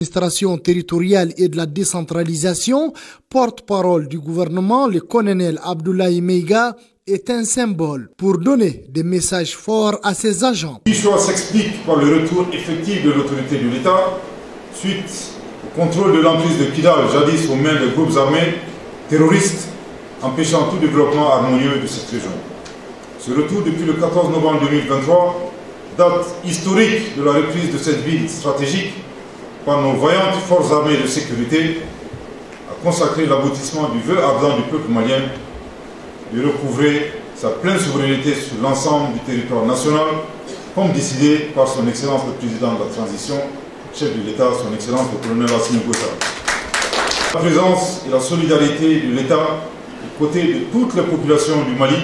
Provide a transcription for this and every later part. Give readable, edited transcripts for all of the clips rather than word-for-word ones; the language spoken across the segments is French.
l'administration territoriale et de la décentralisation, porte-parole du gouvernement, le colonel Abdoulaye Meiga, est un symbole pour donner des messages forts à ses agents. Ce choix s'explique par le retour effectif de l'autorité de l'État suite au contrôle de l'emprise de Kidal, jadis aux mains des groupes armés terroristes, empêchant tout développement harmonieux de cette région. Ce retour depuis le 14 novembre 2023, date historique de la reprise de cette ville stratégique par nos vaillantes forces armées de sécurité, a consacré l'aboutissement du vœu ardent du peuple malien de recouvrer sa pleine souveraineté sur l'ensemble du territoire national, comme décidé par son Excellence le Président de la Transition, chef de l'État, son Excellence le colonel Assimi Goïta. La présence et la solidarité de l'État aux côtés de toutes les populations du Mali,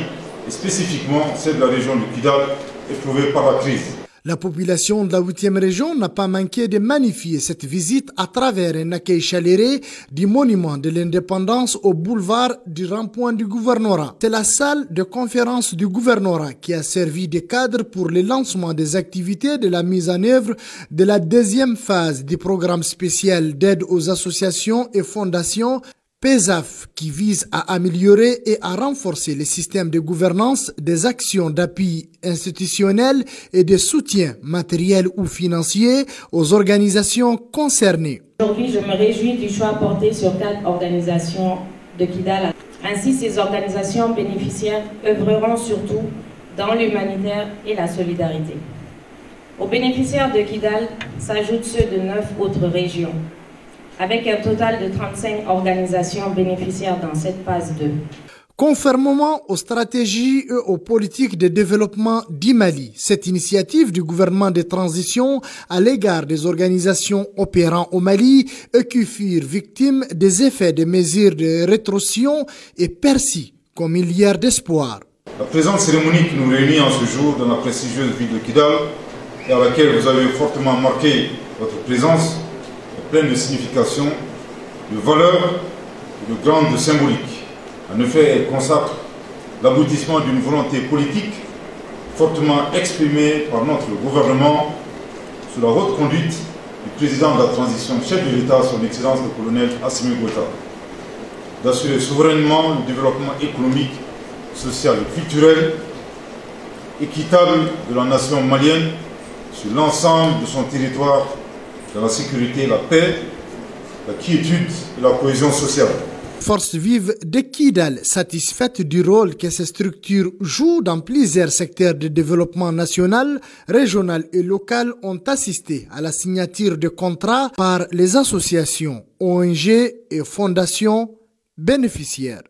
et spécifiquement celle de la région du Kidal, éprouvée par la crise. La population de la 8e région n'a pas manqué de magnifier cette visite à travers un accueil chaleureux du monument de l'indépendance au boulevard du rond-point du gouvernorat. C'est la salle de conférence du gouvernorat qui a servi de cadre pour le lancement des activités de la mise en œuvre de la deuxième phase du programme spécial d'aide aux associations et fondations PESAF, qui vise à améliorer et à renforcer les systèmes de gouvernance, des actions d'appui institutionnel et de soutien matériel ou financier aux organisations concernées. Aujourd'hui, je me réjouis du choix porté sur 4 organisations de Kidal. Ainsi, ces organisations bénéficiaires œuvreront surtout dans l'humanitaire et la solidarité. Aux bénéficiaires de Kidal s'ajoutent ceux de 9 autres régions, avec un total de 35 organisations bénéficiaires dans cette phase 2. Conformément aux stratégies et aux politiques de développement du Mali, cette initiative du gouvernement de transition à l'égard des organisations opérant au Mali et qui furent victimes des effets des mesures de rétorsion est perçue comme une lueur d'espoir. La présente cérémonie qui nous réunit en ce jour dans la prestigieuse ville de Kidal et à laquelle vous avez fortement marqué votre présence, pleine de signification, de valeur et de grande symbolique. En effet, elle consacre l'aboutissement d'une volonté politique fortement exprimée par notre gouvernement sous la haute conduite du président de la transition, chef de l'État, son Excellence le colonel Assimi Goïta, d'assurer souverainement le développement économique, social et culturel équitable de la nation malienne sur l'ensemble de son territoire, dans la sécurité, la paix, la quiétude et la cohésion sociale. Force vive de Kidal, satisfaite du rôle que ces structures jouent dans plusieurs secteurs de développement national, régional et local, ont assisté à la signature de contrats par les associations, ONG et fondations bénéficiaires.